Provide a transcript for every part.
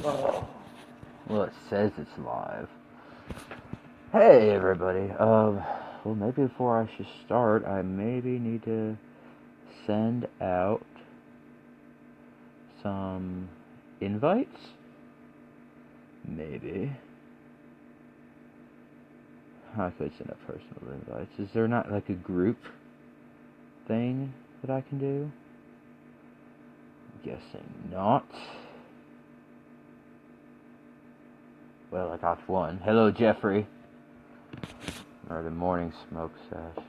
Oh, well, it says it's live. Hey, everybody. Well, maybe before I should start, I maybe need to send out some invites. Maybe. I could send out personal invites. Is there not like a group thing that I can do? Guessing not. Well, I got one. Hello, Jeffrey. Or the morning smoke sesh.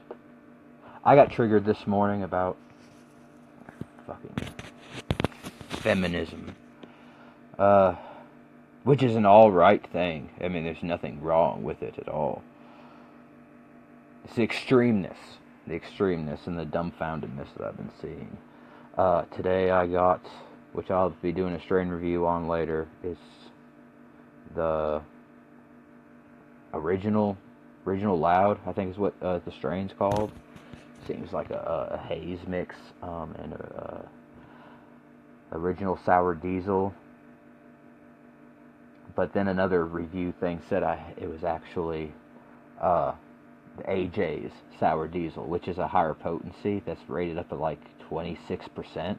I got triggered this morning about fucking feminism. Which is an alright thing. I mean, there's nothing wrong with it at all. It's the extremeness and the dumbfoundedness that I've been seeing. Today I got, which I'll be doing a strain review on later, is the original loud, I think is what the strain's called. Seems like a haze mix, and a original sour diesel. But then another review thing said it was actually the AJ's sour diesel, which is a higher potency that's rated up to like 26%.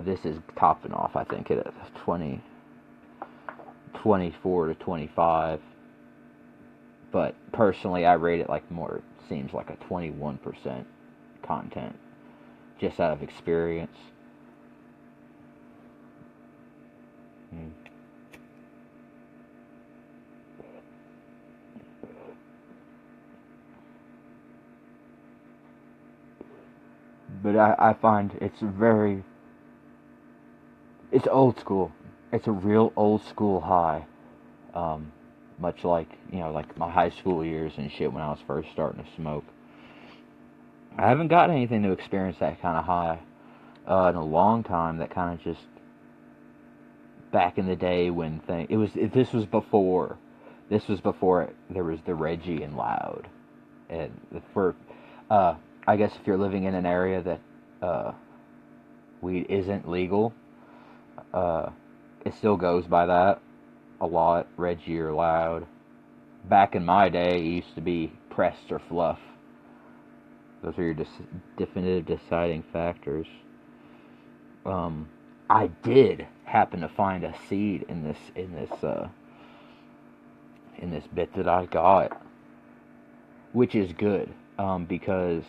This is topping off, I think, at 24 to 25. But personally, I rate it like more, it seems like a 21% content, just out of experience. But I find it's old school. It's a real old school high. Much like, like my high school years and shit when I was first starting to smoke. I haven't gotten anything to experience that kind of high in a long time. That kind of just back in the day when this was before there was the Reggie and Loud, and I guess if you're living in an area that weed isn't legal, it still goes by that a lot, Reggie or Loud. Back in my day, it used to be pressed or fluff. Those are your definitive deciding factors. I did happen to find a seed in this bit that I got, which is good, because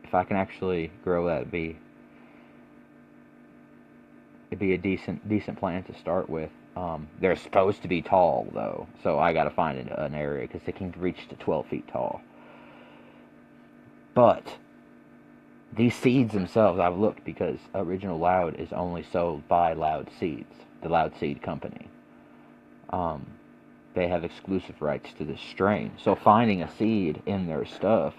if I can actually grow that, it'd be a decent plant to start with. They're supposed to be tall though, so I got to find an area because they can reach to 12 feet tall. But these seeds themselves, I've looked, because Original Loud is only sold by Loud Seeds, the Loud Seed Company. They have exclusive rights to this strain. So finding a seed in their stuff,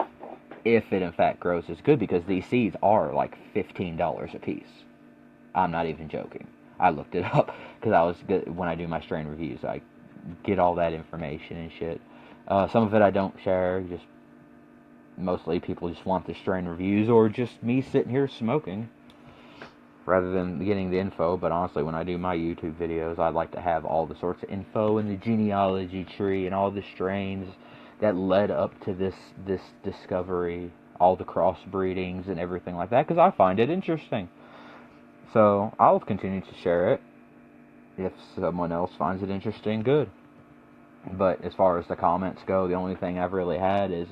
if it in fact grows, is good, because these seeds are like $15 a piece. I'm not even joking. I looked it up because I was good when I do my strain reviews. I get all that information and shit. Some of it I don't share. Just mostly people just want the strain reviews, or just me sitting here smoking rather than getting the info. But honestly, when I do my YouTube videos, I like to have all the sorts of info and the genealogy tree and all the strains that led up to this discovery, all the crossbreedings and everything like that, because I find it interesting. So I'll continue to share it. If someone else finds it interesting, good. But as far as the comments go, the only thing I've really had is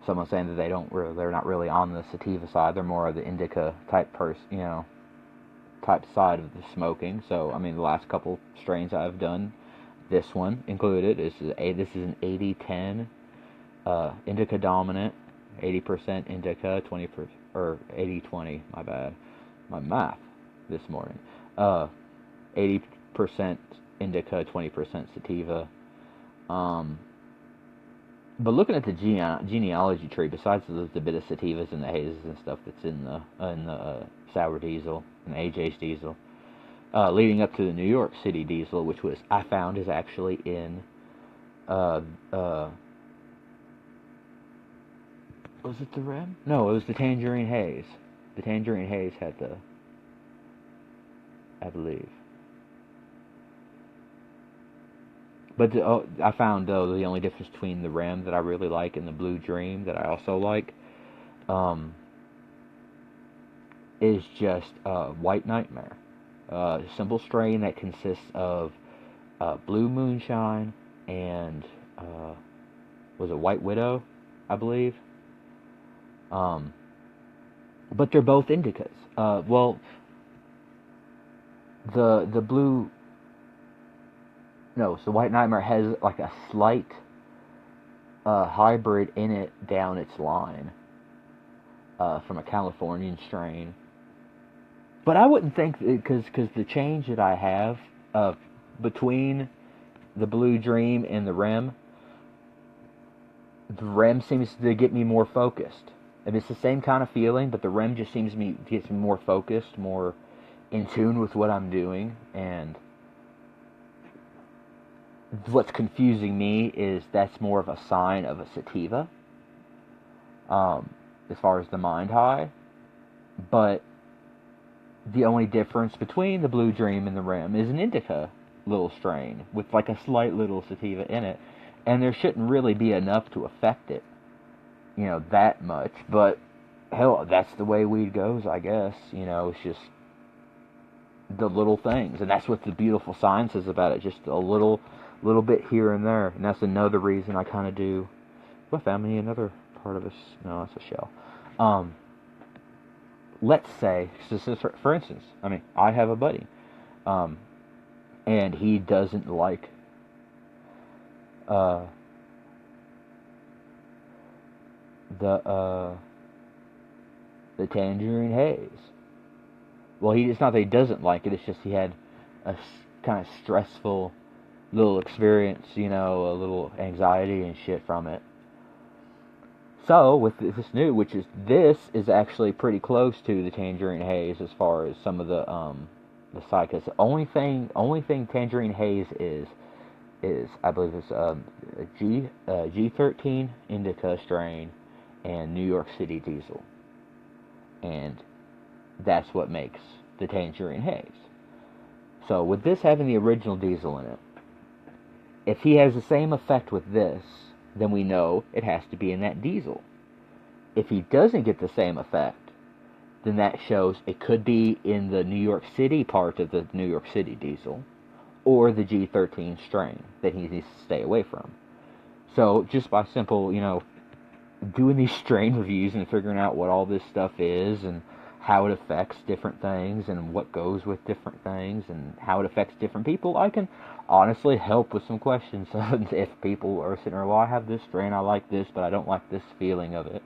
someone saying that they're not really on the sativa side. They're more of the indica type type side of the smoking. So I mean, the last couple strains I've done, this one included, this is an 80-10 indica dominant, 80% indica, 20% or 80-20. My bad. My math this morning. 80% indica, 20% sativa. But looking at the genealogy tree, besides the bit of sativas and the hazes and stuff that's in the sour diesel and the AJ's diesel, leading up to the New York City diesel, which I found is actually in was it the Red? No, it was the Tangerine Haze. The Tangerine Haze had I believe. But I found, though, the only difference between the Rim that I really like and the Blue Dream that I also like, um, is just White Nightmare. A simple strain that consists of blue moonshine and was it White Widow, I believe. Um, but they're both indicas. Well, the blue, no, so White Nightmare has like a slight hybrid in it down its line from a Californian strain. But I wouldn't think, because the change that I have between the Blue Dream and the REM seems to get me more focused. And it's the same kind of feeling, but the REM just gets me more focused, more in tune with what I'm doing. And what's confusing me is that's more of a sign of a sativa, as far as the mind high. But the only difference between the Blue Dream and the REM is an indica little strain with like a slight little sativa in it, and there shouldn't really be enough to affect it, that much. But hell, that's the way weed goes, I guess. It's just the little things, and that's what the beautiful science is about it. Just a little bit here and there, and that's another reason I kind of do. What found me another part of this? No, that's a shell. Let's say, for instance, I mean, I have a buddy, and he doesn't like uh, the tangerine haze. Well, it's not that he doesn't like it. It's just he had a kind of stressful little experience, a little anxiety and shit from it. So with this new, this is actually pretty close to the tangerine haze as far as some of the psychos. The only thing tangerine haze is I believe it's a G13 indica strain and New York City diesel, and that's what makes the tangerine haze. So with this having the original diesel in it, if he has the same effect with this, then we know it has to be in that diesel. If he doesn't get the same effect, then that shows it could be in the New York City part of the New York City diesel, or the G13 strain that he needs to stay away from. So just by simple, doing these strain reviews and figuring out what all this stuff is and how it affects different things and what goes with different things and how it affects different people, I can honestly help with some questions. If people are sitting there, well, I have this strain, I like this, but I don't like this feeling of it.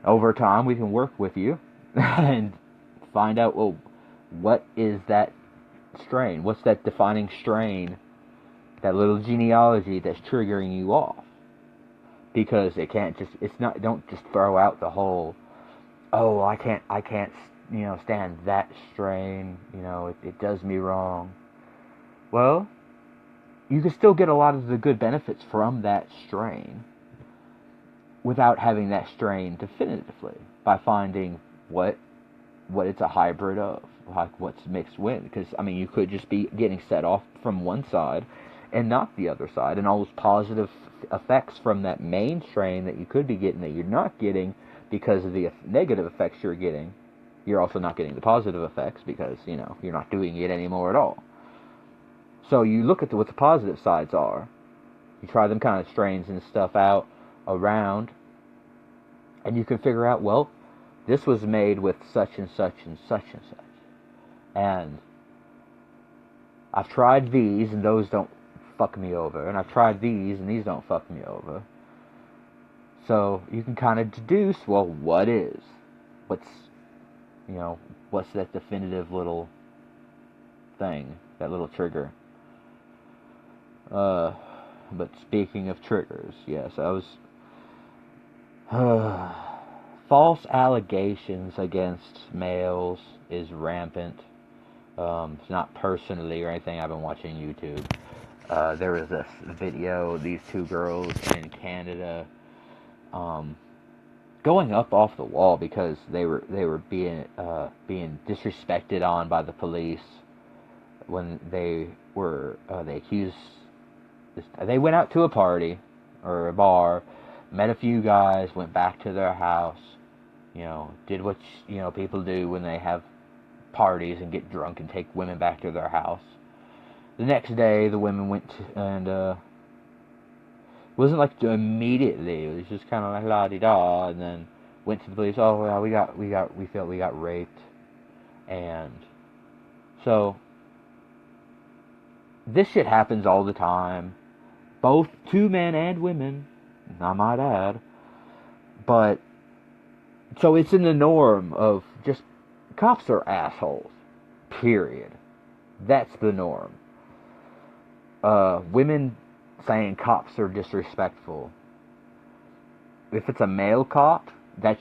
Over time, we can work with you and find out, well, what is that strain? What's that defining strain, that little genealogy that's triggering you off? Because don't just throw out the whole, oh, I can't, stand that strain, it does me wrong. Well, you can still get a lot of the good benefits from that strain without having that strain definitively, by finding what it's a hybrid of, like what's mixed with. Because, I mean, you could just be getting set off from one side and not the other side, and all those positive effects from that main strain that you could be getting that you're not getting because of the negative effects you're getting. You're also not getting the positive effects because, you're not doing it anymore at all. So you look at what the positive sides are. You try them kind of strains and stuff out around, and you can figure out, well, this was made with such and such and such and such. And I've tried these, and those don't fuck me over. And I've tried these, and these don't fuck me over. So you can kind of deduce, well, what is? What's that definitive little thing, that little trigger? But speaking of triggers, yes, I was... false allegations against males is rampant. It's not personally or anything. I've been watching YouTube. There was this video, these two girls in Canada, going up off the wall because they were being disrespected on by the police when they accused They went out to a party or a bar, met a few guys, went back to their house, did what people do when they have parties and get drunk and take women back to their house. The next day, the women went and it wasn't like immediately. It was just kind of like la di da, and then went to the police. Oh well, we felt we got raped, and so this shit happens all the time, both to men and women, I might add. But so it's in the norm of just cops are assholes. Period. That's the norm. Women saying cops are disrespectful. If it's a male cop, that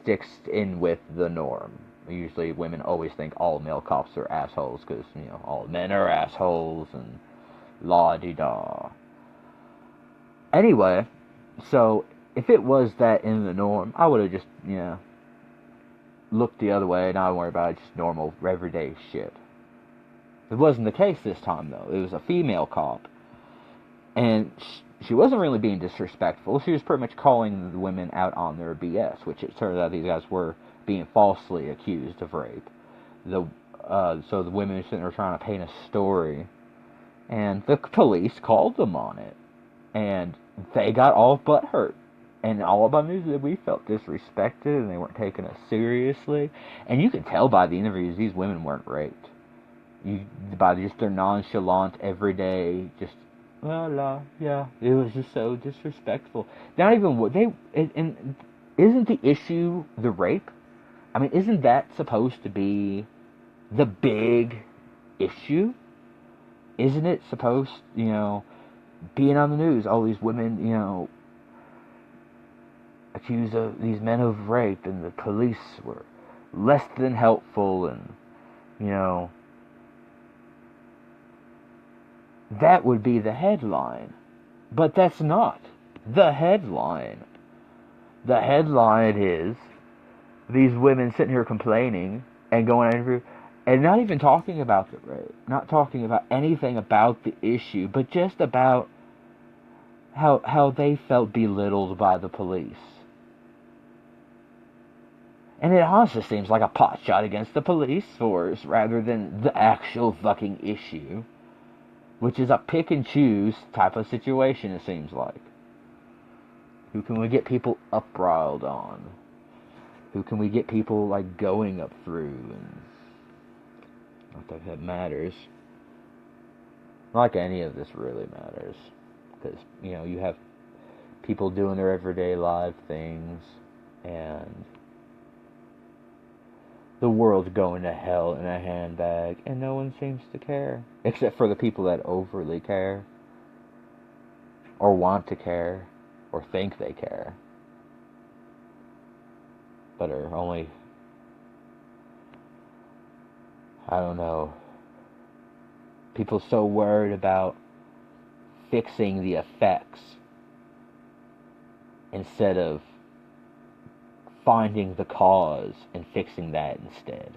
sticks in with the norm. Usually, women always think all male cops are assholes because all men are assholes and la di da. Anyway, so if it was that in the norm, I would have just looked the other way, not worry about it, just normal everyday shit. It wasn't the case this time, though. It was a female cop. And she wasn't really being disrespectful. She was pretty much calling the women out on their BS, which it turns out these guys were being falsely accused of rape. So the women were sitting there trying to paint a story. And the police called them on it. And they got all but hurt. And all about news that we felt disrespected and they weren't taking us seriously. And you can tell by the interviews these women weren't raped. By just their nonchalant, everyday, just, well, yeah, it was just so disrespectful. Not even what they, and isn't the issue the rape? I mean, isn't that supposed to be the big issue? Isn't it supposed, being on the news, all these women, accused of these men of rape, and the police were less than helpful, and, that would be the headline. But that's not the headline. The headline is these women sitting here complaining and going on interview and not even talking about the rape, not talking about anything about the issue, but just about how they felt belittled by the police. And it honestly seems like a pot shot against the police force rather than the actual fucking issue. Which is a pick and choose type of situation, it seems like. Who can we get people upriled on? Who can we get people, going up through? And not that that matters. Not like any of this really matters. Because, you have people doing their everyday live things, and the world's going to hell in a handbag, and no one seems to care. Except for the people that overly care, or want to care, or think they care, but are only, I don't know, people so worried about fixing the effects instead of finding the cause and fixing that instead.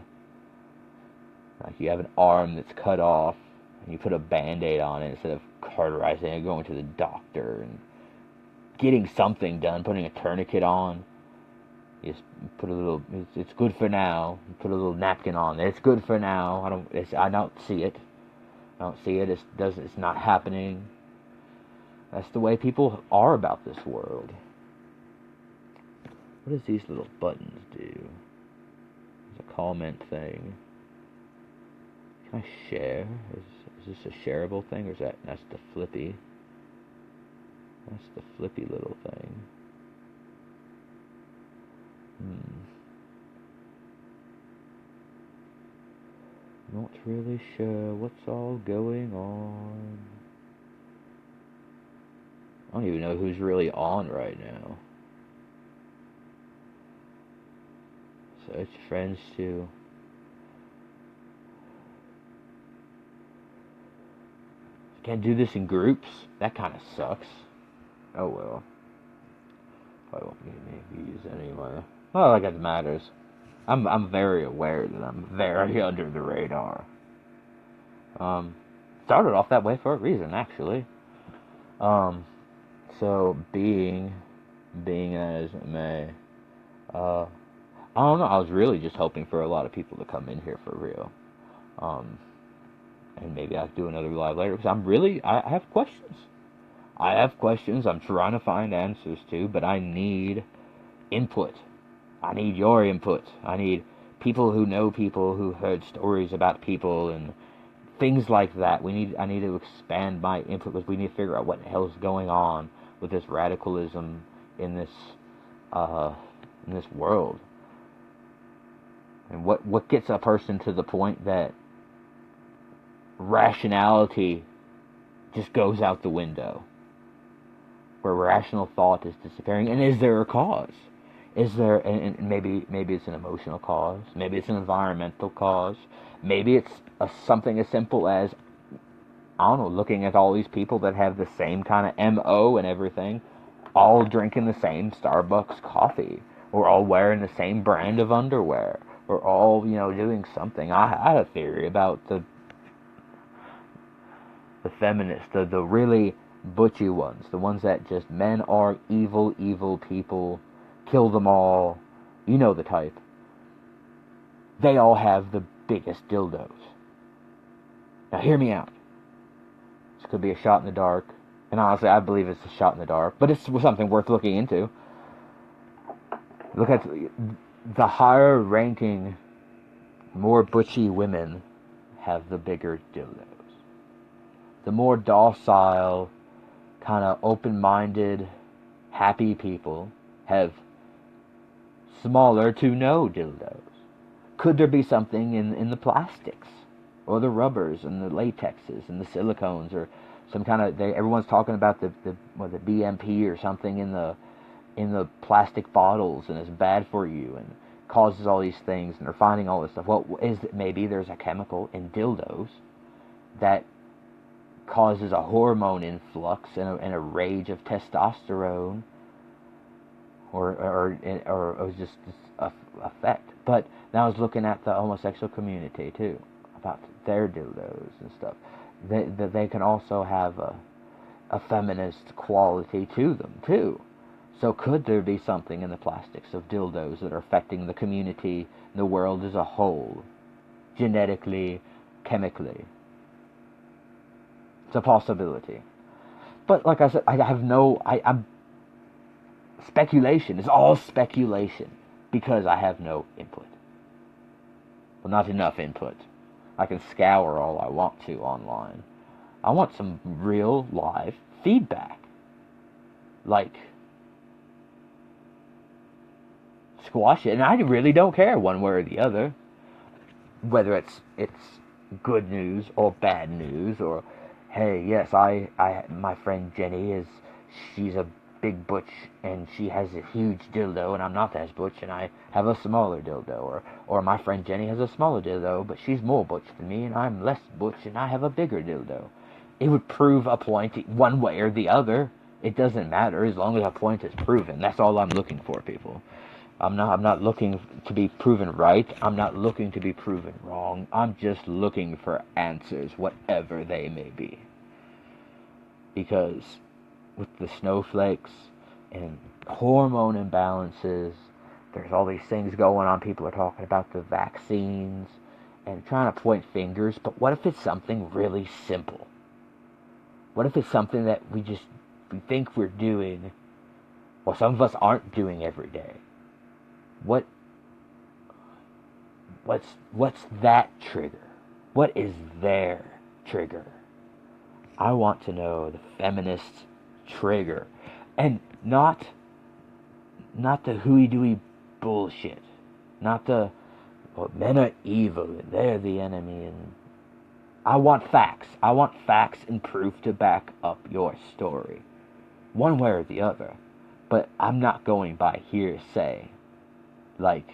Like you have an arm that's cut off and you put a band-aid on it instead of cauterizing it, going to the doctor and getting something done, putting a tourniquet on. You just put a little, it's good for now. You put a little napkin on it. It's good for now. I don't see it. I don't see it. It's not happening. That's the way people are about this world. What does these little buttons do? There's a comment thing. Can I share? Is this a shareable thing, or that's the flippy? That's the flippy little thing. Not really sure what's all going on. I don't even know who's really on right now. Search friends too. Can't do this in groups? That kind of sucks. Oh well. Probably won't get any views anyway. Well, like it matters. I'm very aware that I'm very under the radar. Started off that way for a reason, actually. Um, so being as it may, uh, I don't know. I was really just hoping for a lot of people to come in here for real. Um, and maybe I could do another live later because I have questions. I have questions I'm trying to find answers to, but I need input. I need your input. I need people who know people who heard stories about people and things like that. I need to expand my input because we need to figure out what the hell's going on with this radicalism in this uh, in this world, and what gets a person to the point that rationality just goes out the window, where rational thought is disappearing. And is there a cause? Is there, and maybe it's an emotional cause, maybe it's an environmental cause, maybe it's something as simple as, I don't know, looking at all these people that have the same kind of MO and everything, all drinking the same Starbucks coffee, or all wearing the same brand of underwear, or all, doing something. I had a theory about the feminists, the really butchy ones, the ones that just, men are evil, evil people, kill them all, you know the type. They all have the biggest dildos. Now hear me out. This could be a shot in the dark, and honestly I believe it's a shot in the dark, but it's something worth looking into. Look at the higher ranking, more butchy women have the bigger dildos. The more docile, kind of open-minded, happy people have smaller to no dildos. Could there be something in the plastics, or the rubbers, and the latexes, and the silicones, or some kind of, everyone's talking about the BMP or something in the plastic bottles, and it's bad for you and causes all these things, and they're finding all this stuff. Well, maybe there's a chemical in dildos that causes a hormone influx and a rage of testosterone, or just this effect. But now I was looking at the homosexual community too, about their dildos and stuff. They can also have a feminist quality to them too. So could there be something in the plastics of dildos that are affecting the community, the world as a whole, genetically, chemically? It's a possibility. But like I said, I'm speculation. It's all speculation because I have no input. Well, not enough input. I can scour all I want to online. I want some real live feedback. Like, squash it. And I really don't care one way or the other. Whether it's good news or bad news, or hey, yes, my friend Jenny she's a big butch and she has a huge dildo and I'm not as butch and I have a smaller dildo, or my friend Jenny has a smaller dildo but she's more butch than me and I'm less butch and I have a bigger dildo. It would prove a point one way or the other. It doesn't matter as long as a point is proven. That's all I'm looking for, people. I'm not looking to be proven right. I'm not looking to be proven wrong. I'm just looking for answers, whatever they may be. Because with the snowflakes and hormone imbalances, there's all these things going on. People are talking about the vaccines and trying to point fingers. But what if it's something really simple? What if it's something that we think we're doing, or some of us aren't doing every day? What's that trigger? What is their trigger? I want to know the feminist trigger, and not the hooey-dooey bullshit, not the men are evil and they're the enemy. And I want facts. I want facts and proof to back up your story, one way or the other. But I'm not going by hearsay. Like,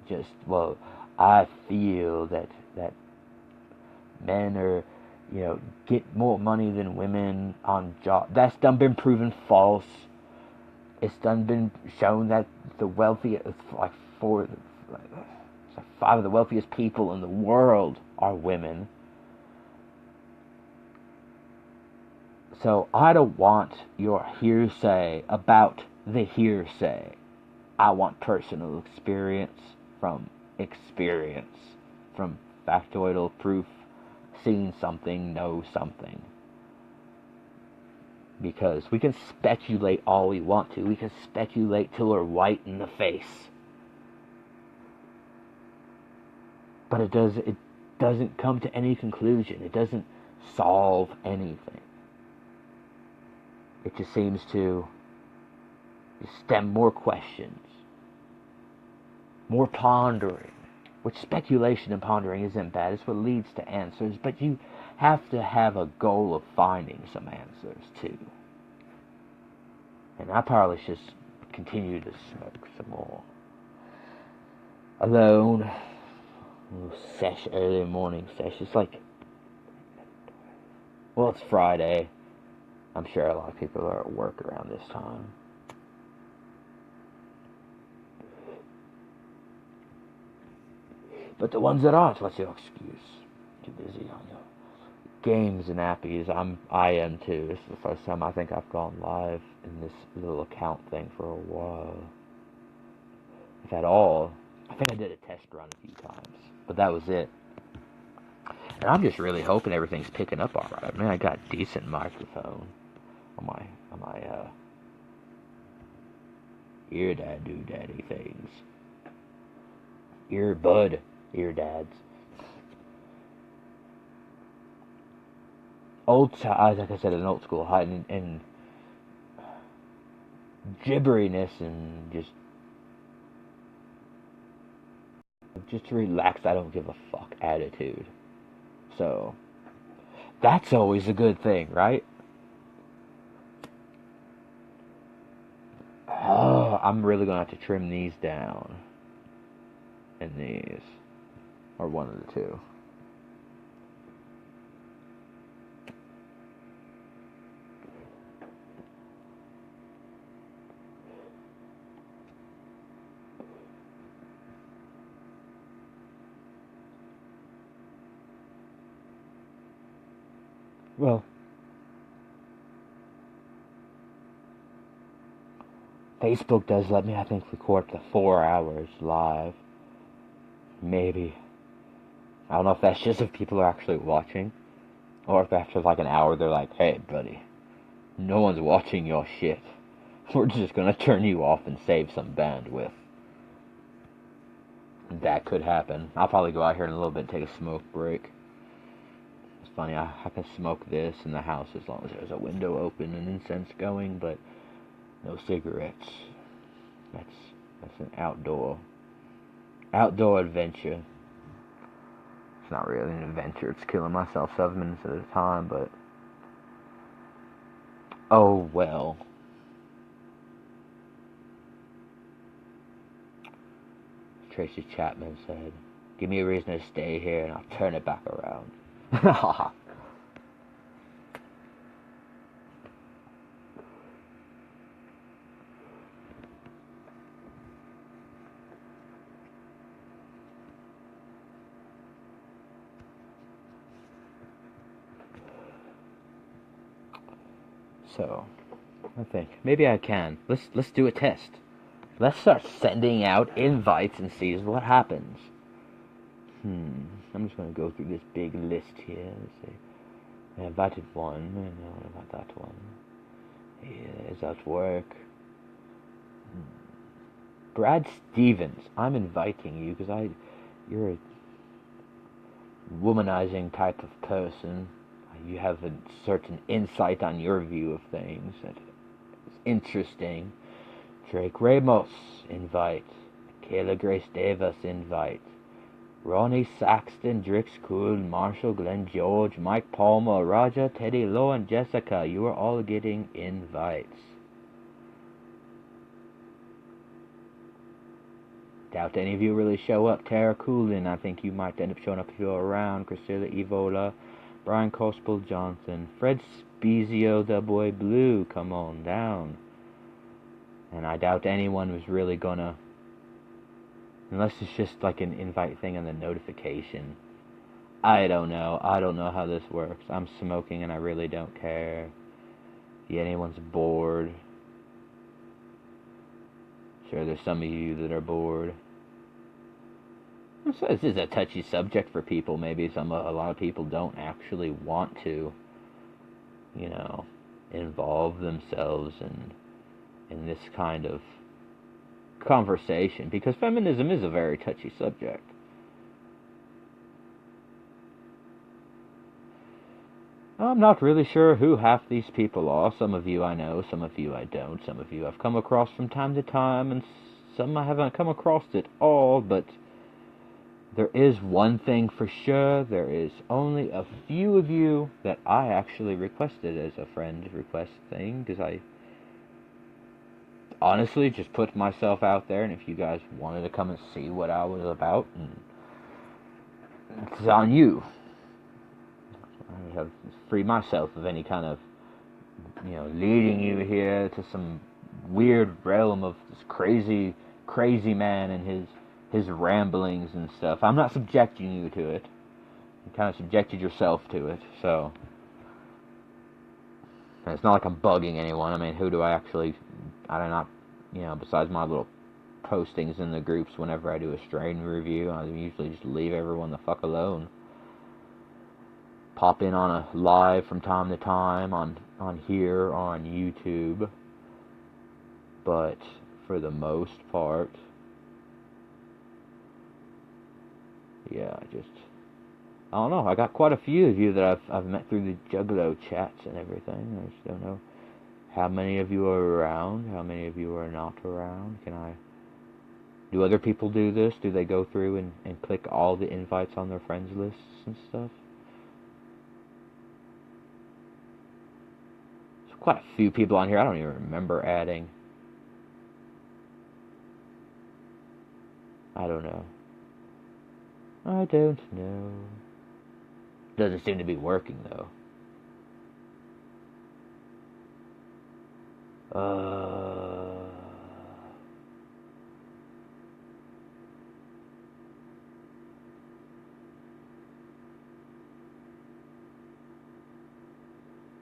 just, well, I feel that men are, get more money than women on jobs. That's done been proven false. It's done been shown that the wealthiest, like 5 of the wealthiest people in the world are women. So I don't want your hearsay about the hearsay. I want personal experience, from factoidal proof, seen something, know something. Because we can speculate all we want to. We can speculate till we're white in the face. But it doesn't come to any conclusion. It doesn't solve anything. It just seems to stem more questions, more pondering. Which speculation and pondering isn't bad. It's what leads to answers. But you have to have a goal of finding some answers too. And I probably should continue to smoke some more. Alone. Sesh, early morning sesh. It's like, well, it's Friday. I'm sure a lot of people are at work around this time. But the ones that aren't, what's your excuse? Too busy on your games and appies. I am too. This is the first time I think I've gone live in this little account thing for a while. If at all. I think I did a test run a few times, but that was it. And I'm just really hoping everything's picking up alright. I mean, I got a decent microphone on my ear daddy things. Ear dads. Like I said, an old school height and gibberiness and just relaxed, I don't give a fuck attitude. So that's always a good thing, right? Oh, I'm really gonna have to trim these down. And these. Or one of the two. Well, Facebook does let me, I think, record the 4 hours live. Maybe. I don't know if that's just if people are actually watching, or if after like an hour they're like, hey, buddy, no one's watching your shit. We're just gonna turn you off and save some bandwidth. That could happen. I'll probably go out here in a little bit and take a smoke break. It's funny, I can smoke this in the house as long as there's a window open and incense going, but no cigarettes. That's an outdoor adventure. It's not really an adventure. It's killing myself 7 minutes at a time, but oh well. Tracy Chapman said, "Give me a reason to stay here, and I'll turn it back around." So, I think maybe I can. Let's do a test. Let's start sending out invites and see what happens. I'm just gonna go through this big list here. Let's see. I invited one. No, not that one. Yeah, is at work. Brad Stevens, I'm inviting you because you're a womanizing type of person. You have a certain insight on your view of things that is interesting. Drake Ramos, invite. Kayla Grace Davis, invite. Ronnie Saxton, Drix Cool, Marshall, Glenn George, Mike Palmer, Raja, Teddy Lowe, and Jessica. You are all getting invites. Doubt any of you really show up. Tara Coolin, I think you might end up showing up if you're around. Priscilla Evola, Brian Cospel Johnson, Fred Spezio, the boy Blue, come on down. And I doubt anyone was really gonna, unless it's just like an invite thing on the notification. I don't know how this works. I'm smoking and I really don't care. Yeah, anyone's bored. Sure, there's some of you that are bored. So this is a touchy subject for people. Maybe a lot of people don't actually want to, you know, involve themselves in this kind of conversation, because feminism is a very touchy subject. I'm not really sure who half these people are. Some of you I know, some of you I don't. Some of you I've come across from time to time, and some I haven't come across at all, but there is one thing for sure. There is only a few of you that I actually requested as a friend request thing, because I honestly just put myself out there, and if you guys wanted to come and see what I was about, and it's on you. I have freed myself of any kind of, leading you here to some weird realm of this crazy man and his ramblings and stuff. I'm not subjecting you to it. You kind of subjected yourself to it, so. And it's not like I'm bugging anyone. I mean, who do I actually, besides my little postings in the groups whenever I do a strain review, I usually just leave everyone the fuck alone. Pop in on a live from time to time on here on YouTube, but for the most part, yeah, I don't know. I got quite a few of you that I've met through the Juggalo chats and everything. I just don't know how many of you are around, how many of you are not around. Do other people do this? Do they go through and click all the invites on their friends lists and stuff? Quite a few people on here I don't even remember adding. I don't know. Doesn't seem to be working, though.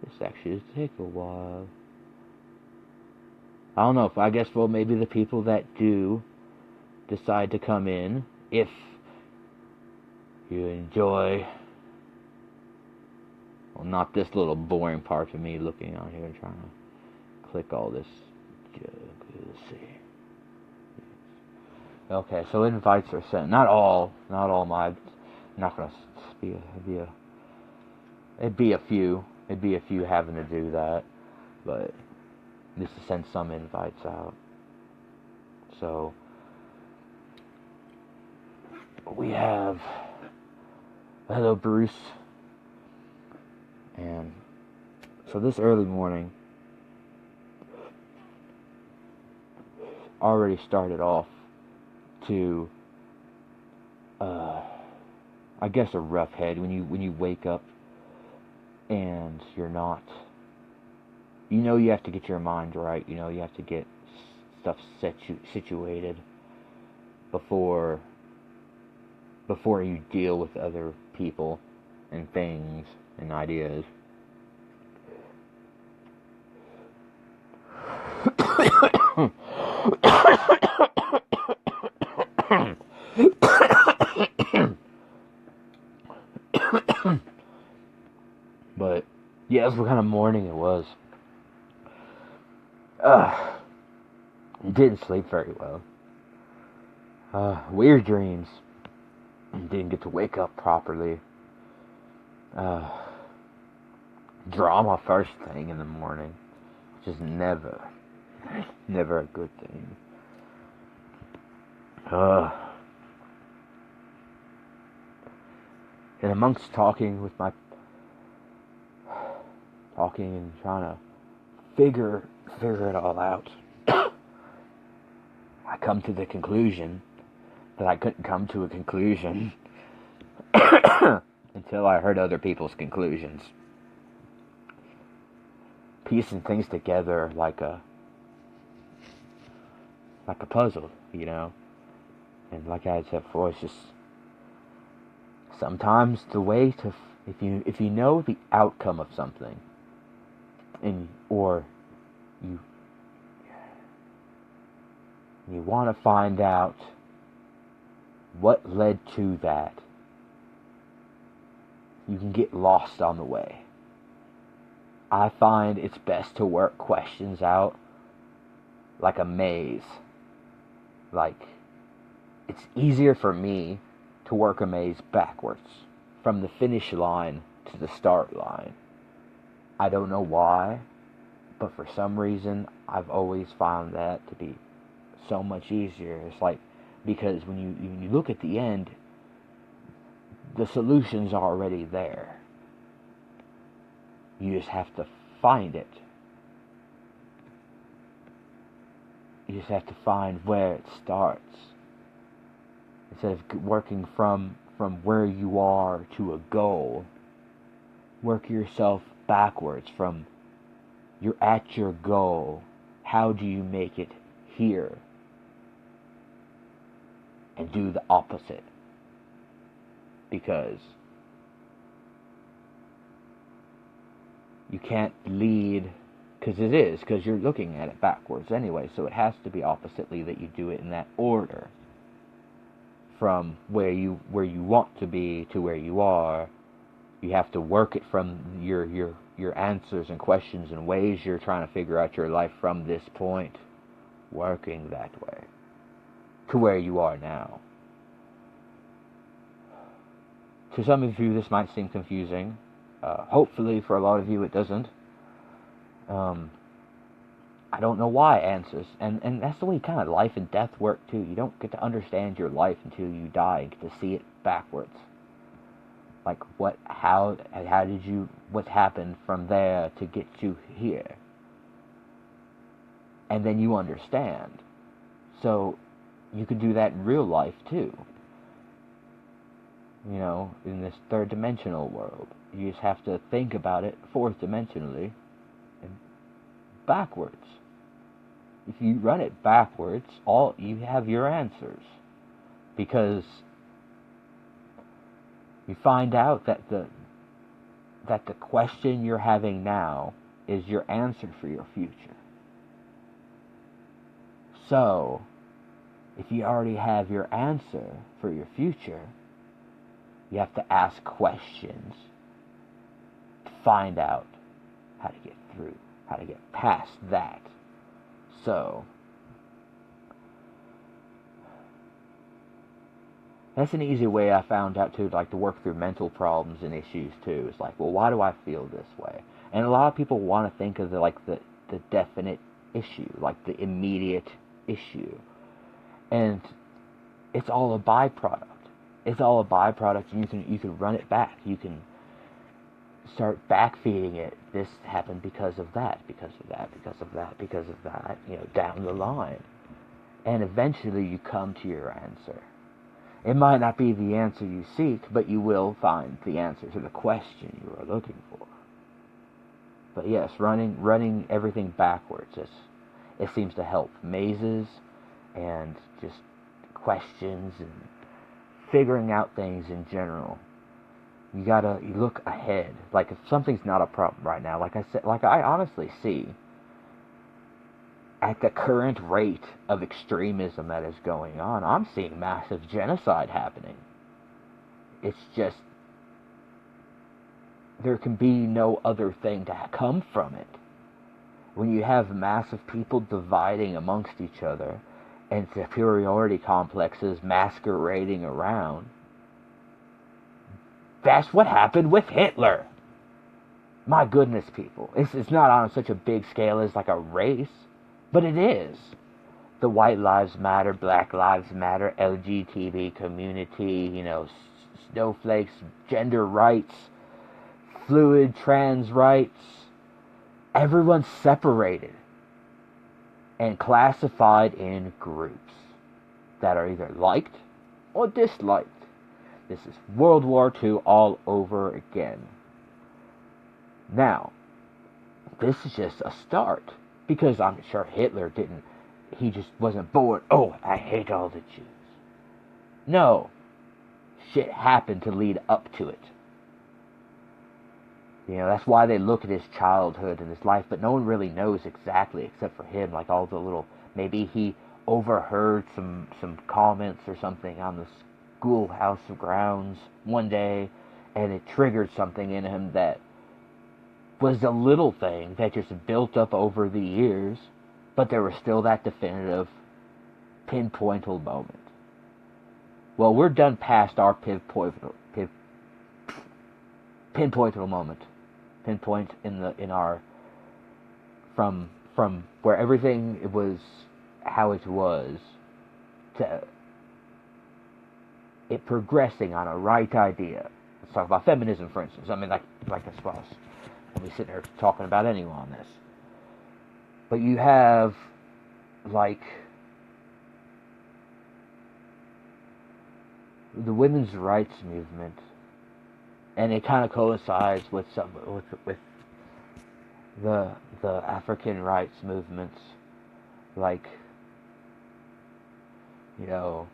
This actually does take a while. I don't know. I guess, well, maybe the people that do decide to come in, if you enjoy, well, not this little boring part of me looking on here and trying to click all this. Let's see. Okay, so invites are sent. Not all my. Not gonna be it'd be a few. It'd be a few having to do that, but just to send some invites out. So we have hello Bruce, and so this early morning already started off to I guess a rough head when you wake up and you're not, you have to get your mind right, you have to get stuff situated before you deal with other people and things and ideas. But yeah, that's what kind of morning it was. Didn't sleep very well. Weird dreams. Didn't get to wake up properly. Drama first thing in the morning, which is never a good thing. And amongst talking and trying to figure it all out, I come to the conclusion that I couldn't come to a conclusion until I heard other people's conclusions. Piecing things together like a puzzle, And like I said before, it's just sometimes the way to, if you know the outcome of something, or you want to find out what led to that, you can get lost on the way. I find it's best to work questions out like a maze. Like, it's easier for me to work a maze backwards, from the finish line to the start line. I don't know why, but for some reason, I've always found that to be so much easier. It's like, because when you look at the end, the solution's already there. You just have to find it. You just have to find where it starts. Instead of working from where you are to a goal, work yourself backwards from you're at your goal. How do you make it here? And do the opposite. Because you can't lead, because you're looking at it backwards anyway, so it has to be oppositely that you do it in that order. From where you want to be to where you are, you have to work it from your answers and questions and ways you're trying to figure out your life from this point, working that way to where you are now. To some of you, this might seem confusing. Hopefully, for a lot of you, it doesn't. I don't know why answers, and that's the way kind of life and death work too. You don't get to understand your life until you die and get to see it backwards. Like how did you, what happened from there to get you here? And then you understand. So you could do that in real life too. You know, in this third dimensional world. You just have to think about it fourth dimensionally and backwards. If you run it backwards, you have your answers. Because you find out that the question you're having now is your answer for your future. So, if you already have your answer for your future, you have to ask questions to find out how to get through, how to get past that. So, that's an easy way I found out to work through mental problems and issues too. It's like, well, why do I feel this way? And a lot of people want to think of the definite issue, like the immediate issue. And it's all a byproduct. It's all a byproduct, and you can run it back. You can start backfeeding it. This happened because of that, because of that, because of that, because of that, down the line. And eventually you come to your answer. It might not be the answer you seek, but you will find the answer to the question you are looking for. But yes, running everything backwards, it seems to help. Mazes and just questions and figuring out things in general. You look ahead. Like, if something's not a problem right now, like I said, like I honestly see, at the current rate of extremism that is going on, I'm seeing massive genocide happening. It's just, there can be no other thing to come from it. When you have massive people dividing amongst each other, and superiority complexes masquerading around. That's what happened with Hitler. My goodness, people. It's not on such a big scale as like a race, but it is. The white lives matter, black lives matter, LGBT community, snowflakes, gender rights, fluid, trans rights. Everyone's separated and classified in groups that are either liked or disliked. This is World War II all over again. Now, this is just a start, because I'm sure Hitler he just wasn't born, oh, I hate all the Jews. No, shit happened to lead up to it. You know, that's why they look at his childhood and his life, but no one really knows exactly except for him. Like all the little, maybe he overheard some comments or something on the schoolhouse grounds one day, and it triggered something in him that was a little thing that just built up over the years, but there was still that definitive, pinpointal moment. Well, we're done past our pinpointal moment. Pinpoint in our from where everything was how it was to it progressing on a right idea. Let's talk about feminism, for instance. I mean, like I suppose I'll be sitting here talking about anyone on this, but you have like the women's rights movement, and it kind of coincides with the African rights movements, like, you know,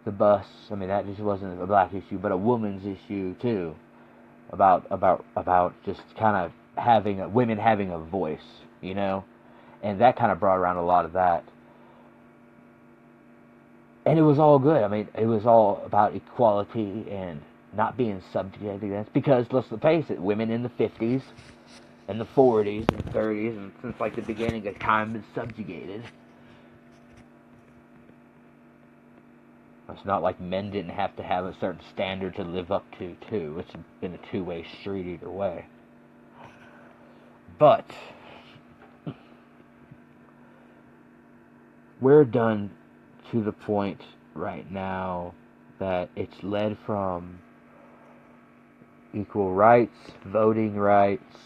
the bus. I mean, that just wasn't a black issue, but a woman's issue too, about just kind of women having a voice, you know, and that kind of brought around a lot of that. And it was all good. I mean, it was all about equality and not being subjugated against. Because, let's face it, women in the 50s and the 40s and 30s, and since like the beginning of time, been subjugated. It's not like men didn't have to have a certain standard to live up to, too. It's been a two-way street either way. But we're done to the point right now that it's led from equal rights, voting rights,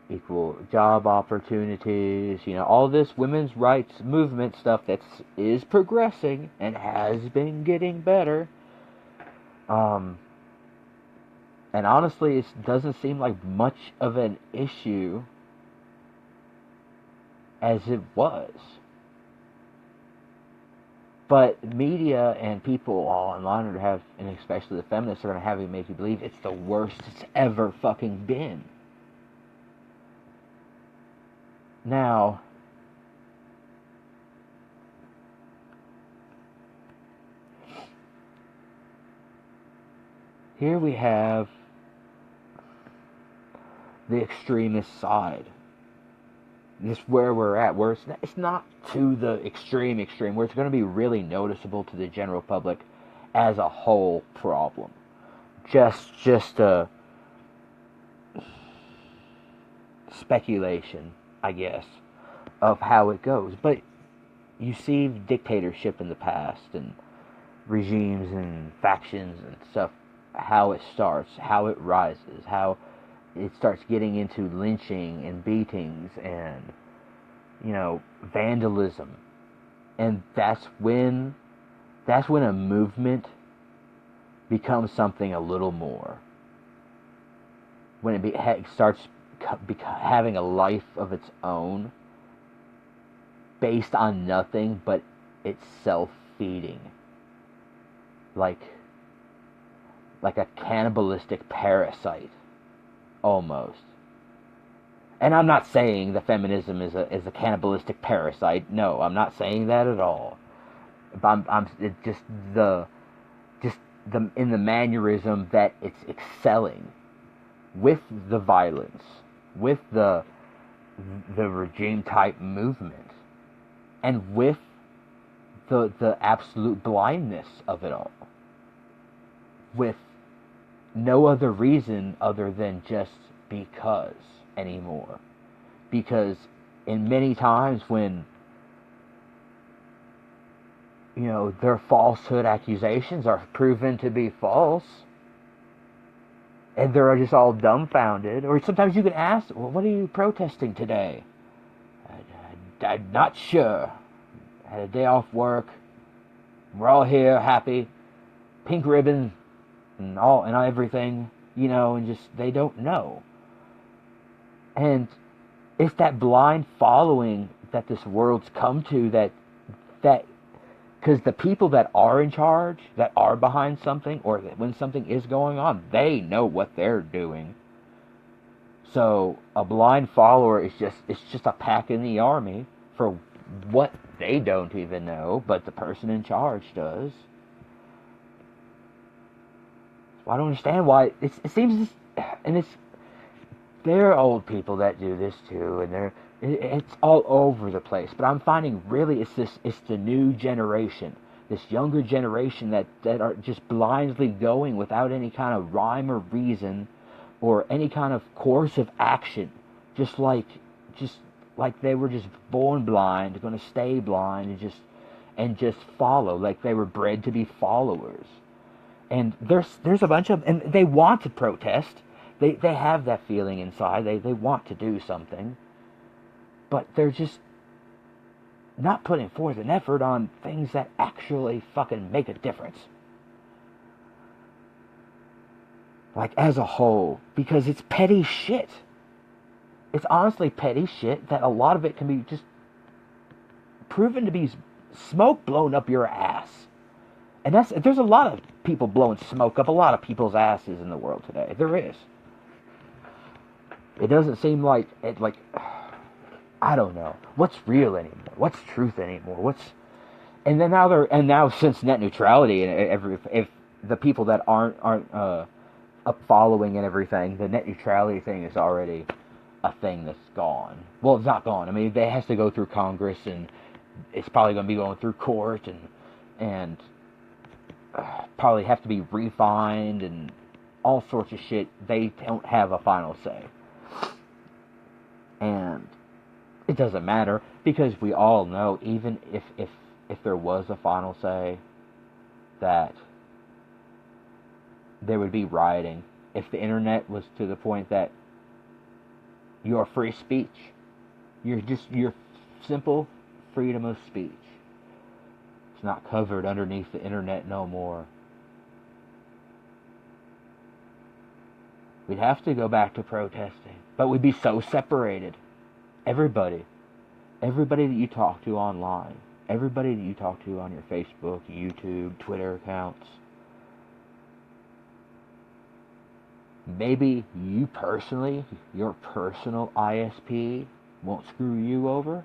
equal job opportunities, you know, all this women's rights movement stuff that is progressing and has been getting better. And honestly, it doesn't seem like much of an issue as it was. But media and people online are have, and especially the feminists, are going to have you make you believe it's the worst it's ever fucking been. Now, here we have the extremist side. This is where we're at, where it's not to the extreme, where it's going to be really noticeable to the general public as a whole problem. Just a speculation, I guess, of how it goes. But you see dictatorship in the past, and regimes and factions and stuff, how it starts, how it rises, how it starts getting into lynching and beatings and, you know, vandalism. And that's when a movement becomes something a little more. When it starts having a life of its own, based on nothing but it's self-feeding. Like a cannibalistic parasite. Almost. And I'm not saying that feminism is a cannibalistic parasite. No, I'm not saying that at all. I'm just the in the mannerism that it's excelling with the violence, with the regime type movement, and with the absolute blindness of it all, with no other reason other than just because anymore. Because in many times when, you know, their falsehood accusations are proven to be false, and they're just all dumbfounded, or sometimes you can ask, well, what are you protesting today? I'm not sure. I had a day off work. We're all here, happy. Pink ribbon. And everything, you know, and just they don't know. And it's that blind following that this world's come to, that because the people that are in charge, that are behind something, or that when something is going on, they know what they're doing. So a blind follower is just a pack in the army for what they don't even know, but the person in charge does. So I don't understand why it seems, and there are old people that do this too, and it's all over the place. But I'm finding really it's the new generation, this younger generation that are just blindly going without any kind of rhyme or reason or any kind of course of action, just like they were just born blind, going to stay blind, and just follow, like they were bred to be followers. And there's a bunch of, and they want to protest. They have that feeling inside. They want to do something, but they're just not putting forth an effort on things that actually fucking make a difference. Like, as a whole, because it's petty shit. It's honestly petty shit that a lot of it can be just proven to be smoke blown up your ass. And there's a lot of people blowing smoke up a lot of people's asses in the world today. There is. It doesn't seem like I don't know what's real anymore. What's truth anymore? And now since net neutrality and if the people that aren't up following and everything, the net neutrality thing is already a thing that's gone. Well, it's not gone. I mean, it has to go through Congress, and it's probably going to be going through court, and probably have to be refined and all sorts of shit. They don't have a final say. And it doesn't matter, because we all know, even if there was a final say, that there would be rioting. If the internet was to the point that your free speech, your simple freedom of speech, it's not covered underneath the internet no more. We'd have to go back to protesting, but we'd be so separated. Everybody that you talk to online, everybody that you talk to on your Facebook, YouTube, Twitter accounts, maybe you personally, your personal ISP won't screw you over,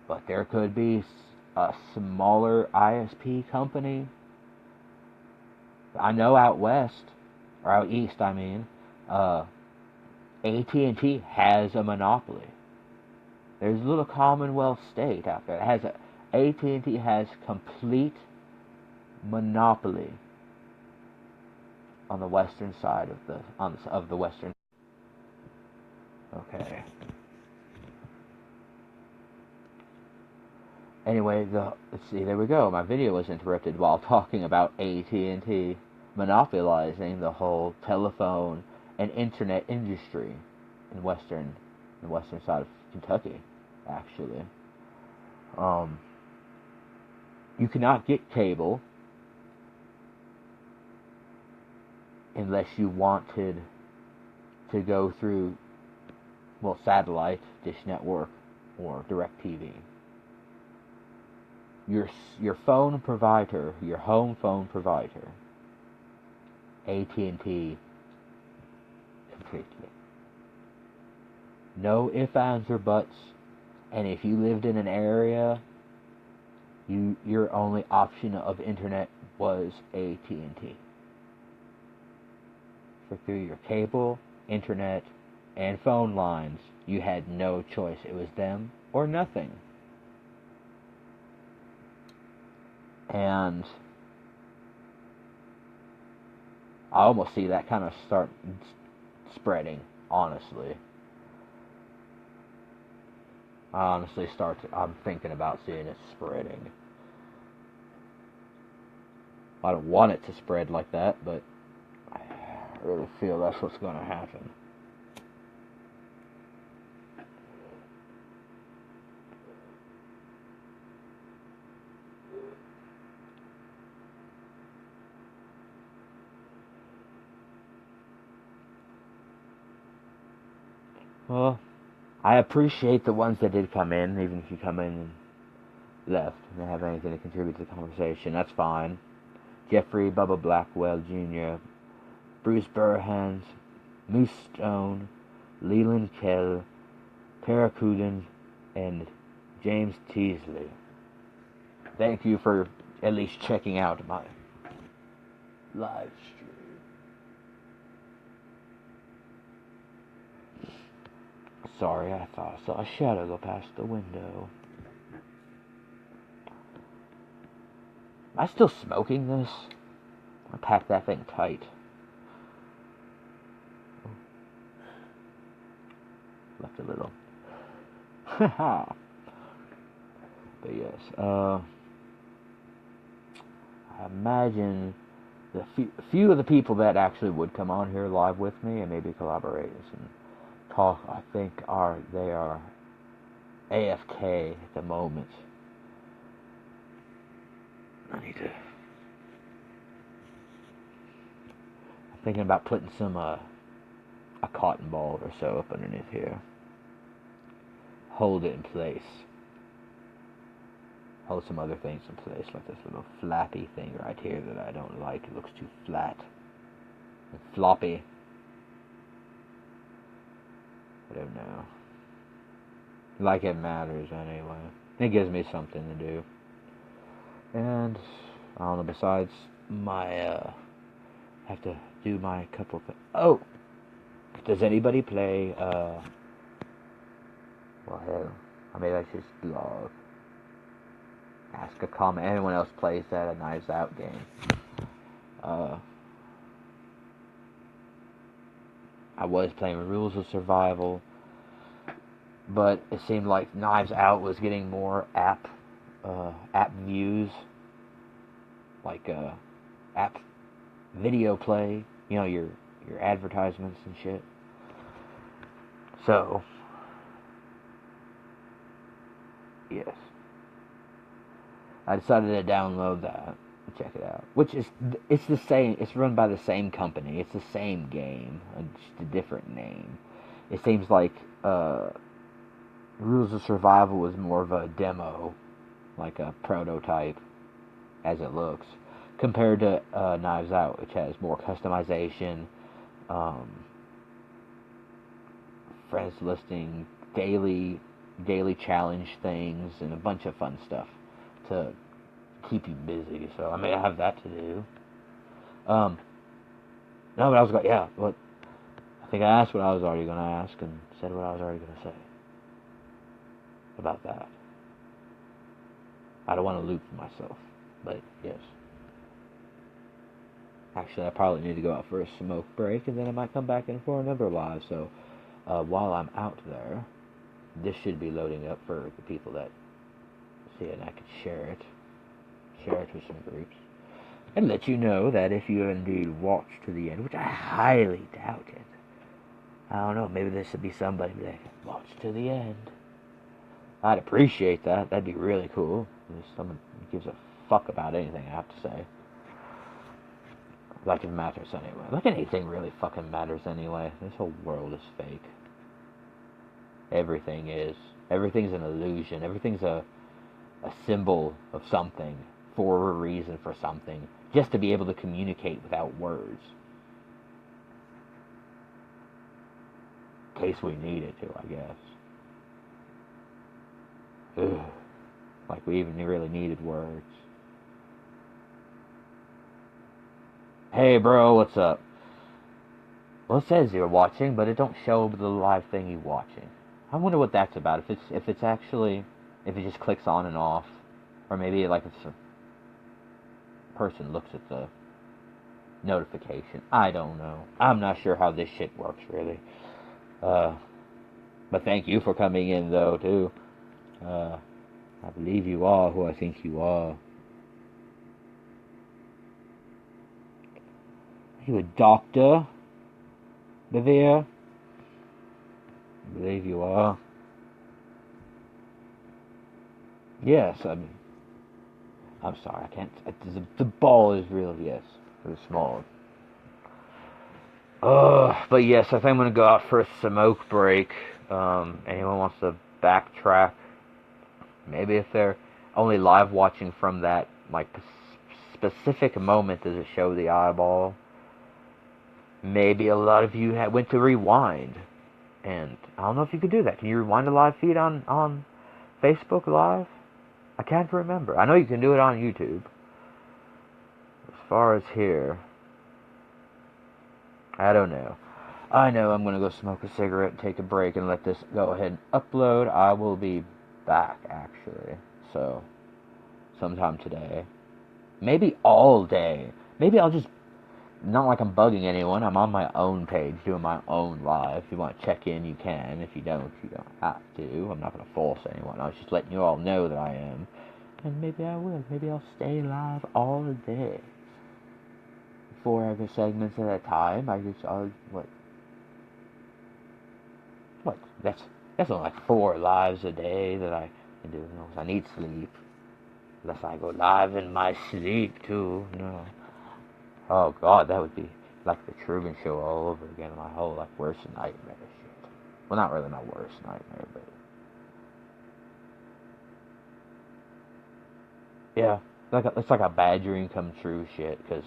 but there could be a smaller ISP company. I know out west, or out east, I mean, AT&T has a monopoly. There's a little Commonwealth state out there that AT&T has complete monopoly on the western side of the western. Okay. Anyway, let's see. There we go. My video was interrupted while talking about AT&T monopolizing the whole telephone and internet industry in the western side of Kentucky. Actually, you cannot get cable unless you wanted to go through, well, satellite, Dish Network, or DirecTV. Your phone provider, your home phone provider, AT&T, completely. No ifs, ands, or buts. And if you lived in an area, your only option of internet was AT&T. So through your cable, internet, and phone lines, you had no choice. It was them or nothing. And I almost see that kind of start spreading, honestly. I'm thinking about seeing it spreading. I don't want it to spread like that, but I really feel that's what's going to happen. Well, I appreciate the ones that did come in, even if you come in and left and they have anything to contribute to the conversation. That's fine. Jeffrey Bubba Blackwell Jr., Bruce Burhans, Moose Stone, Leland Kell, Tara Coogan, and James Teasley. Thank you for at least checking out my live stream. Sorry, I thought I saw a shadow go past the window. Am I still smoking this? I packed that thing tight. Left a little. But yes, I imagine the few of the people that actually would come on here live with me and maybe collaborate and talk, I think they are AFK at the moment. I'm thinking about putting some a cotton ball or so up underneath here. Hold it in place. Hold some other things in place, like this little flappy thing right here that I don't like. It looks too flat and floppy. I don't know. Like it matters anyway. It gives me something to do. And I don't know, besides my have to do my couple things. Oh! Does anybody play well, hell, I mean, I should blog. Ask a comment. Anyone else plays that, a Knives Out game? I was playing Rules of Survival, but it seemed like Knives Out was getting more app views, like app video play. You know, your advertisements and shit. So, yes. I decided to download that and check it out. Which is, it's the same, it's run by the same company. It's the same game, just a different name. It seems like Rules of Survival was more of a demo, like a prototype, as it looks, compared to Knives Out, which has more customization, friends listing, daily challenge things, and a bunch of fun stuff to keep you busy. So I may have that to do. No, but I was like, yeah, what? I think I asked what I was already going to ask and said what I was already going to say about that. I don't want to loop myself, but yes. Actually, I probably need to go out for a smoke break, and then I might come back in for another live. So while I'm out there, this should be loading up for the people that see it, and I can share it with some groups, and let you know that if you indeed watch to the end, which I highly doubt it. I don't know, maybe there should be somebody that watch to the end. I'd appreciate that. That'd be really cool. If someone gives a fuck about anything I have to say. Like it matters anyway. Like anything really fucking matters anyway. This whole world is fake. Everything is. Everything's an illusion. Everything's a symbol of something, for a reason, for something, just to be able to communicate without words. In case we needed to, I guess. Ugh. Like we even really needed words. Hey bro, what's up? Well, it says you're watching, but it don't show the live thing you're watching. I wonder what that's about. If it just clicks on and off, or maybe like if a person looks at the notification. I don't know. I'm not sure how this shit works really. But thank you for coming in though too. I believe you are who I think you are. Are you a doctor, Bevere? I believe you are. Yes, I'm sorry, I can't. The ball is really, yes, really small. But yes, I think I'm gonna go out for a smoke break. Anyone wants to backtrack? Maybe if they're only live watching from that like specific moment, does it show the eyeball? Maybe a lot of you went to rewind, and I don't know if you could do that. Can you rewind a live feed on Facebook Live? I can't remember. I know you can do it on YouTube. As far as here, I don't know. I know I'm going to go smoke a cigarette, take a break, and let this go ahead and upload. I will be back, actually. So, sometime today. Maybe all day. Maybe I'll just, not like I'm bugging anyone. I'm on my own page, doing my own live. If you want to check in, you can. If you don't have to. I'm not going to force anyone. I was just letting you all know that I am. And maybe I will. Maybe I'll stay live all day. 4 other segments at a time. What? That's only like 4 lives a day that I can do. I need sleep. Unless I go live in my sleep too. No. Oh God, that would be like the Truman Show all over again. My whole worst nightmare shit. Well, not really my worst nightmare, but yeah, it's like a bad dream come true shit because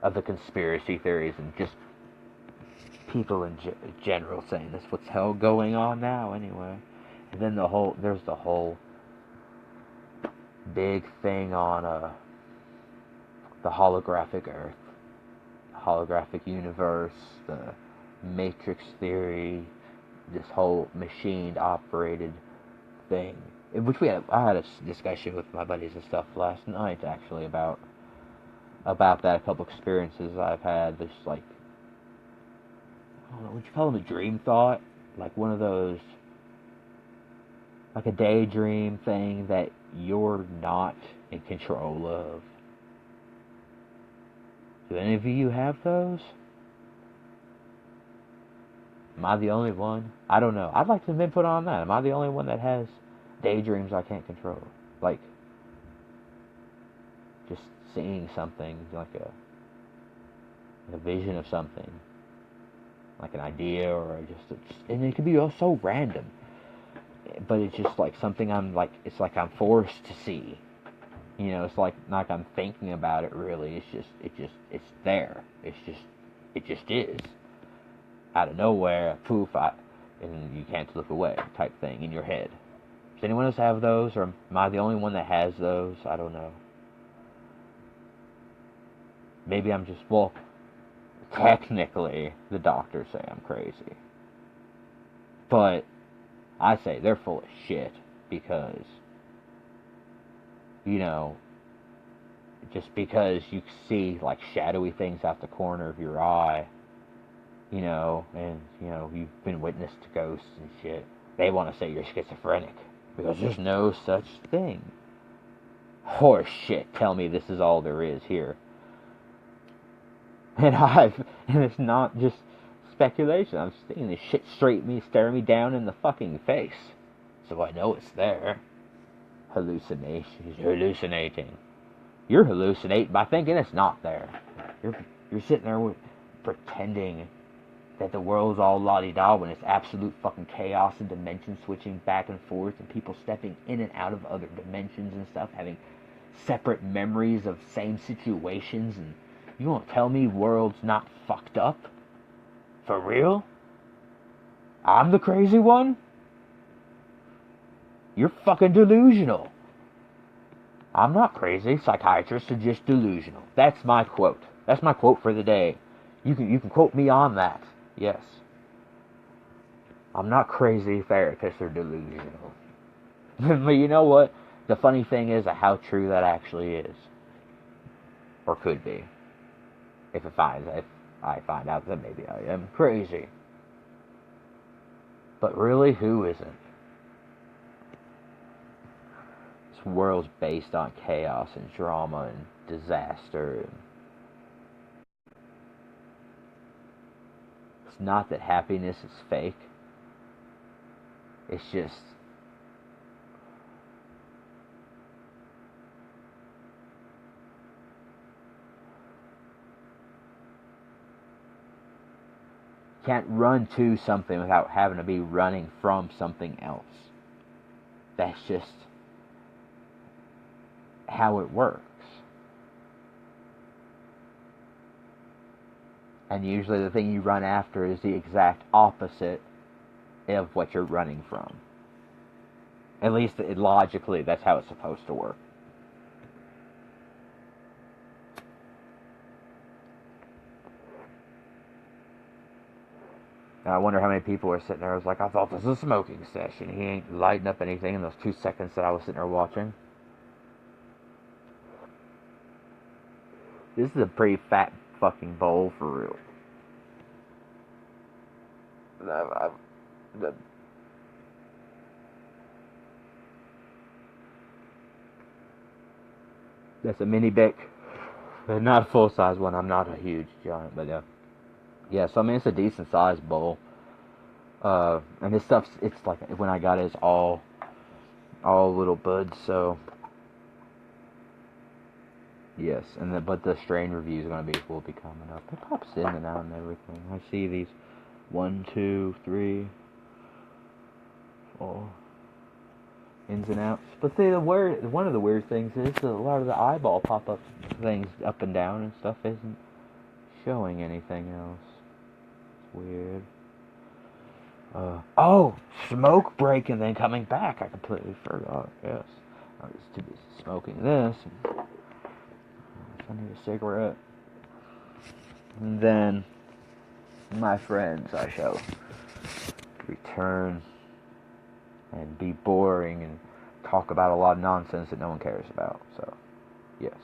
of the conspiracy theories and just people in general saying that's what's hell going on now anyway. And then there's the whole big thing on the holographic Earth, holographic universe, the Matrix theory, this whole machine operated thing, which I had a discussion with my buddies and stuff last night actually about that, a couple experiences I've had. This I don't know, would you call them a dream thought? Like one of those, like a daydream thing that you're not in control of. Do any of you have those? Am I the only one? I don't know. I'd like some input on that. Am I the only one that has daydreams I can't control? Like, just seeing something, like a vision of something. Like an idea or and it could be so random. But it's just like something it's like I'm forced to see. It's like I'm thinking about it really. It's there. It just is. Out of nowhere, poof, and you can't look away type thing in your head. Does anyone else have those, or am I the only one that has those? I don't know. Maybe I'm just, technically, the doctors say I'm crazy. But I say they're full of shit because, just because you see shadowy things out the corner of your eye, and you've been witness to ghosts and shit, they want to say you're schizophrenic because there's no such thing. Horse shit, tell me this is all there is here. And it's not just speculation. I'm seeing this shit staring me down in the fucking face. So I know it's there. Hallucinating. You're hallucinating by thinking it's not there. You're sitting there pretending that the world's all la-di-da when it's absolute fucking chaos and dimension switching back and forth and people stepping in and out of other dimensions and stuff, having separate memories of same situations, and you won't tell me world's not fucked up? For real? I'm the crazy one? You're fucking delusional. I'm not crazy. Psychiatrists are just delusional. That's my quote. That's my quote for the day. You can quote me on that. Yes. I'm not crazy. Therapists are delusional. But you know what? The funny thing is how true that actually is. Or could be. If I find out that maybe I am crazy. But really, who isn't? This world's based on chaos and drama and disaster. It's not that happiness is fake. It's just can't run to something without having to be running from something else. That's just how it works. And usually the thing you run after is the exact opposite of what you're running from. At least logically, that's how it's supposed to work. And I wonder how many people are sitting there. I was like, I thought this was a smoking session. He ain't lighting up anything in those 2 seconds that I was sitting there watching. This is a pretty fat fucking bowl for real. That's a mini Bic. Not a full size one. I'm not a huge giant, but yeah. So I mean, it's a decent sized bowl. And this stuff's, it's like when I got it, it's all little buds. So yes, but the strain reviews will be coming up. It pops in and out and everything. I see these 1, 2, 3, 4 ins and outs. But one of the weird things is that a lot of the eyeball pop up things up and down and stuff isn't showing anything else. It's weird. Smoke break and then coming back. I completely forgot. Yes, I was too busy smoking this. I need a cigarette. And then, my friends, I shall return and be boring and talk about a lot of nonsense that no one cares about. So, yes.